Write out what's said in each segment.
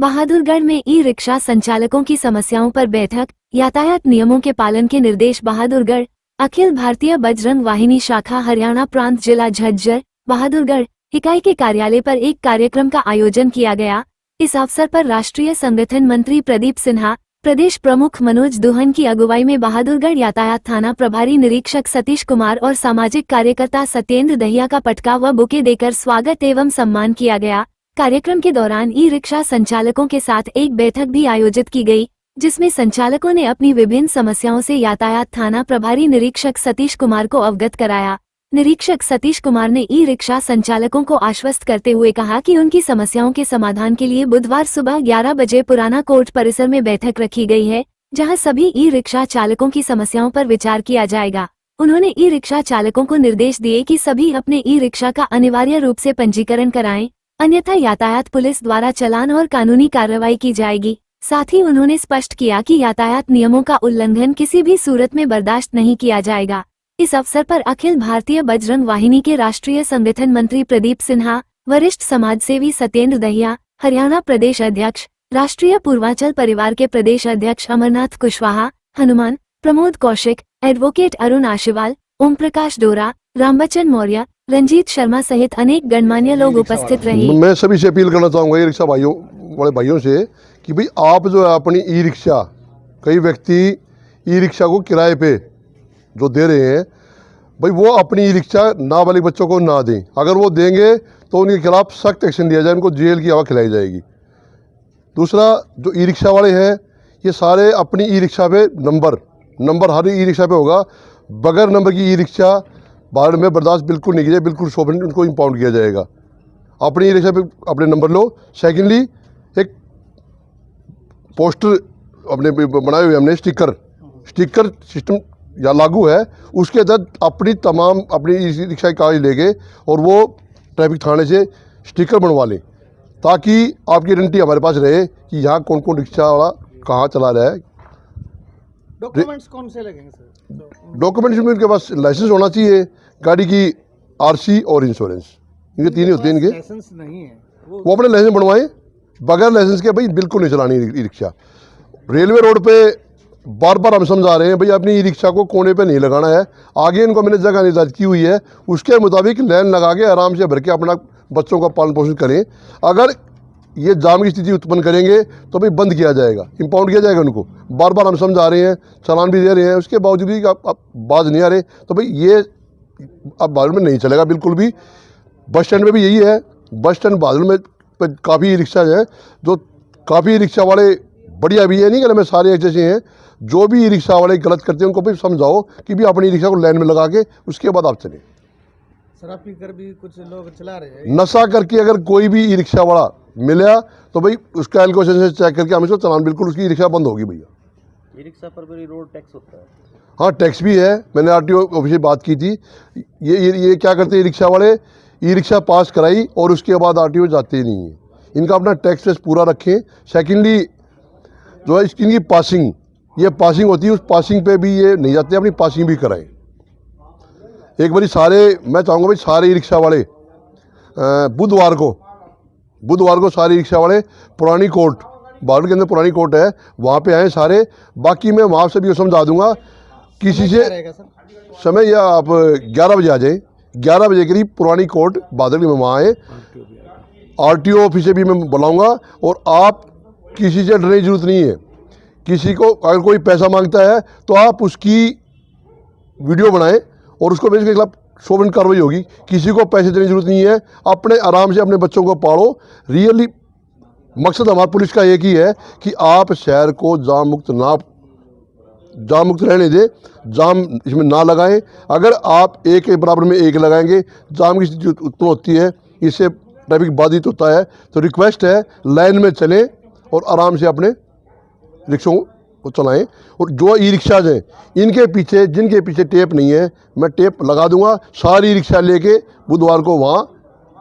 बहादुरगढ़ में e rickshaw संचालकों की समस्याओं पर बैठक, यातायात नियमों के पालन के निर्देश। बहादुरगढ़ अखिल भारतीय बजरंग वाहिनी शाखा हरियाणा प्रांत जिला झज्जर बहादुरगढ़ इकाई के कार्यालय पर एक कार्यक्रम का आयोजन किया गया। इस अवसर पर राष्ट्रीय संगठन मंत्री प्रदीप सिन्हा, प्रदेश प्रमुख मनोज दुहन की अगुवाई में बहादुरगढ़ यातायात थाना प्रभारी निरीक्षक सतीश कुमार और सामाजिक कार्यकर्ता सत्येंद्र दहिया का पटका व बुके देकर स्वागत एवं सम्मान किया गया। कार्यक्रम के दौरान ई रिक्शा संचालकों के साथ एक बैठक भी आयोजित की गई, जिसमें संचालकों ने अपनी विभिन्न समस्याओं से यातायात थाना प्रभारी निरीक्षक सतीश कुमार को अवगत कराया। निरीक्षक सतीश कुमार ने ई रिक्शा संचालकों को आश्वस्त करते हुए कहा कि उनकी समस्याओं के समाधान के लिए बुधवार सुबह 11 बजे पुराना कोर्ट परिसर में बैठक रखी गई है, जहां सभी ई रिक्शा चालकों की समस्याओं पर विचार किया जाएगा। उन्होंने ई रिक्शा चालकों को निर्देश दिए कि सभी अपने ई रिक्शा का अनिवार्य रूप से पंजीकरण कराएं, अन्यथा यातायात पुलिस द्वारा चालान और कानूनी कार्रवाई की जाएगी। साथ ही उन्होंने स्पष्ट किया कि यातायात नियमों का उल्लंघन किसी भी सूरत में बर्दाश्त नहीं किया जाएगा। इस अवसर पर अखिल भारतीय बजरंग वाहिनी के राष्ट्रीय संगठन मंत्री प्रदीप सिन्हा, वरिष्ठ समाजसेवी सत्येंद्र दहिया, हरियाणा प्रदेश अध्यक्ष, राष्ट्रीय पूर्वांचल परिवार के प्रदेश अध्यक्ष अमरनाथ कुशवाहा, हनुमान, प्रमोद कौशिक, एडवोकेट अरुण आशीवाल, ओम प्रकाश डोरा, रामबच्चन मौर्य, रंजीत शर्मा सहित अनेक गणमान्य लोग उपस्थित रहे। मैं सभी से अपील करना चाहूँगा ई रिक्शा बड़े भाइयों से कि भाई आप जो है अपनी ई रिक्शा, कई व्यक्ति ई रिक्शा को किराए पे जो दे रहे हैं, भाई वो अपनी ई रिक्शा नाबालिग बच्चों को ना दें। अगर वो देंगे तो उनके खिलाफ सख्त एक्शन लिया जाए, उनको जेल की हवा खिलाई जाएगी। दूसरा, जो ई रिक्शा वाले हैं ये सारे अपनी ई रिक्शा पे नंबर हर ई रिक्शा पे होगा। बगैर नंबर की ई रिक्शा बाहर में बर्दाश्त बिल्कुल नहीं किया जाए, बिल्कुल 100% उनको इम्पाउंड किया जाएगा। अपनी ई रिक्शा पे अपने नंबर लो। सेकेंडली, एक पोस्टर अपने बनाए हुए हमने स्टिकर सिस्टम या लागू है, उसके तहत अपनी ई रिक्शा की कागज लेके और वो ट्रैफिक थाने से स्टिकर बनवा लें, ताकि आपकी आइडेंटिटी हमारे पास रहे कि यहाँ कौन कौन रिक्शा वाला कहाँ चला रहा है। डॉक्यूमेंट्स कौन से लगेंगे सर? डॉक्यूमेंट्स में उनके पास लाइसेंस होना चाहिए, गाड़ी की आरसी और इंश्योरेंस, इनके तीन ही होते हैं। इनके लाइसेंस नहीं है, वो अपने लाइसेंस बनवाएं। बगैर लाइसेंस के भाई बिल्कुल नहीं चलानी ई रिक्शा। रेलवे रोड पे बार बार हम समझा रहे हैं भाई अपनी ई रिक्शा को कोने पे नहीं लगाना है। आगे इनको मैंने जगह निर्धारित की हुई है, उसके मुताबिक लाइन लगा के आराम से भर के अपना बच्चों का पालन पोषण करें। अगर ये जाम की स्थिति उत्पन्न करेंगे तो भाई बंद किया जाएगा, इम्पाउंड किया जाएगा उनको। बार बार हम समझा रहे हैं, चालान भी दे रहे हैं, उसके बावजूद भी आप बाज नहीं आ रहे, तो भाई ये अब बहादुर में नहीं चलेगा बिल्कुल भी। बस स्टैंड में भी यही है। बस स्टैंड बहादुर में काफ़ी ई रिक्शा हैं, जो काफ़ी ई रिक्शा वाले बढ़िया भी है, नहीं कहना मैं सारे एक जैसे हैं। जो भी ई रिक्शा वाले गलत करते हैं उनको भी समझाओ कि भी अपनी ई रिक्शा को लाइन में लगा के उसके बाद आप चलें। शराब पीकर भी कुछ लोग चला रहे हैं। नशा करके अगर कोई भी ई रिक्शा वाला मिला तो भाई उसका एल्कोशन से चेक करके हम इसको चलान, बिल्कुल उसकी रिक्शा बंद होगी भैया। ई रिक्शा पर भी रोड टैक्स होता है? हाँ, टैक्स भी है। मैंने आरटीओ ऑफिस से बात की थी। ये क्या करते हैं ई रिक्शा वाले, ई रिक्शा पास कराई और उसके बाद आरटीओ जाते ही नहीं है। इनका अपना टैक्स वेक्स पूरा रखें। सेकेंडली, जो है इनकी पासिंग, ये पासिंग होती है, उस पासिंग पे भी ये नहीं जाते, अपनी पासिंग भी कराएं। एक बारी मैं चाहूँगा भाई सारे ई रिक्शा वाले बुधवार को सारे रिक्शा वाले पुरानी कोर्ट, बहादुर के अंदर पुरानी कोर्ट है, वहाँ पे आए सारे। बाकी मैं वहाँ से भी समझा दूंगा किसी से समय, या आप 11 बजे आ जाएं। 11 बजे के लिए पुरानी कोर्ट बहादुर में वहाँ आए। आरटीओ ऑफिस से भी मैं बुलाऊंगा और आप किसी से डरने की जरूरत नहीं है। किसी को अगर कोई पैसा मांगता है तो आप उसकी वीडियो बनाएं और उसको भेज के खिलाफ 100% कार्रवाई होगी। किसी को पैसे देने की जरूरत नहीं है। अपने आराम से अपने बच्चों को पालो। रियली मकसद हमारा पुलिस का एक ही है कि आप शहर को जाम मुक्त रहने दें, जाम इसमें ना लगाएं। अगर आप एक के बराबर में एक लगाएंगे, जाम की स्थिति उत्पन्न होती है, इससे ट्रैफिक बाधित होता है। तो रिक्वेस्ट है, लाइन में चलें और आराम से अपने रिक्शों को चलाएं। और जो ई रिक्शाज हैं, इनके पीछे जिनके पीछे टेप नहीं है, मैं टेप लगा दूंगा। सारी रिक्शा लेके बुधवार को वहाँ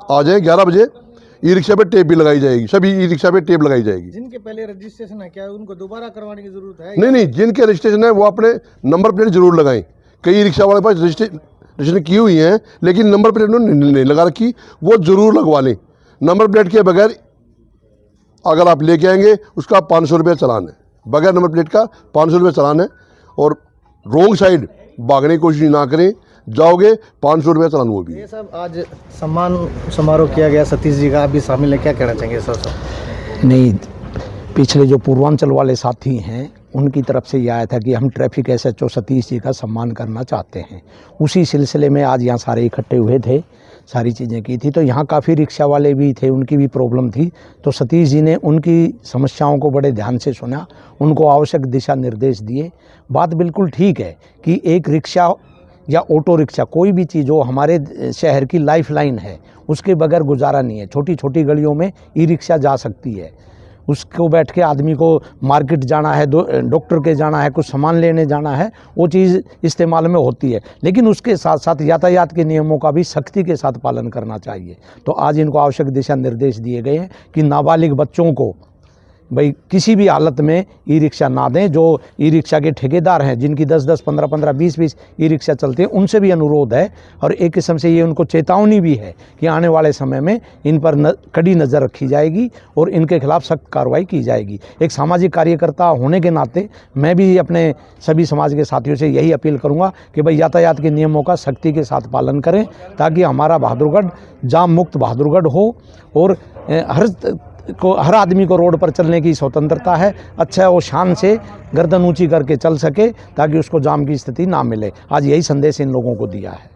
आ जाएं 11 बजे। ई रिक्शा पे टेप भी लगाई जाएगी, सभी ई रिक्शा पे टेप लगाई जाएगी। जिनके पहले रजिस्ट्रेशन है, क्या उनको दोबारा करवाने की जरूरत है? नहीं, जिनके रजिस्ट्रेशन है वो अपने नंबर प्लेट जरूर लगाएं। कई रिक्शा वाले पास रजिस्ट्रेशन की हुई है लेकिन नंबर प्लेट उन्होंने नहीं लगा रखी, वो जरूर लगवा लें। नंबर प्लेट के बगैर अगर आप लेके आएंगे उसका 500 रुपये चालान है, बगैर नंबर प्लेट का 500 रुपये चालान है। और रोंग साइड भागने की कोशिश ना करें, जाओगे 500 रुपये चालान वो भी। ये सब आज सम्मान समारोह किया गया सतीश जी का, आप भी शामिल है, क्या कहना चाहेंगे सर? नहीं, पिछले जो पूर्वांचल वाले साथी हैं उनकी तरफ से यह आया था कि हम ट्रैफिक एसएचओ सतीश जी का सम्मान करना चाहते हैं। उसी सिलसिले में आज यहाँ सारे इकट्ठे हुए थे, सारी चीज़ें की थी। तो यहाँ काफ़ी रिक्शा वाले भी थे, उनकी भी प्रॉब्लम थी। तो सतीश जी ने उनकी समस्याओं को बड़े ध्यान से सुना, उनको आवश्यक दिशा निर्देश दिए। बात बिल्कुल ठीक है कि एक रिक्शा या ऑटो रिक्शा कोई भी चीज़ हो हमारे शहर की लाइफ लाइन है, उसके बगैर गुजारा नहीं है। छोटी छोटी गलियों में ई रिक्शा जा सकती है, उसको बैठ के आदमी को मार्केट जाना है, डॉक्टर के जाना है, कुछ सामान लेने जाना है, वो चीज़ इस्तेमाल में होती है। लेकिन उसके साथ साथ यातायात के नियमों का भी सख्ती के साथ पालन करना चाहिए। तो आज इनको आवश्यक दिशा निर्देश दिए गए हैं कि नाबालिग बच्चों को भाई किसी भी हालत में ई रिक्शा ना दें। जो ई रिक्शा के ठेकेदार हैं, जिनकी 10-10, 15-15, 20-20 ई रिक्शा चलते हैं, उनसे भी अनुरोध है और एक किस्म से ये उनको चेतावनी भी है कि आने वाले समय में इन पर कड़ी नज़र रखी जाएगी और इनके खिलाफ सख्त कार्रवाई की जाएगी। एक सामाजिक कार्यकर्ता होने के नाते मैं भी अपने सभी समाज के साथियों से यही अपील करूँगा कि भाई यातायात के नियमों का सख्ती के साथ पालन करें, ताकि हमारा बहादुरगढ़ जाम मुक्त बहादुरगढ़ हो और हर आदमी को रोड पर चलने की स्वतंत्रता है। अच्छा वो शान से गर्दन ऊंची करके चल सके ताकि उसको जाम की स्थिति ना मिले। आज यही संदेश इन लोगों को दिया है।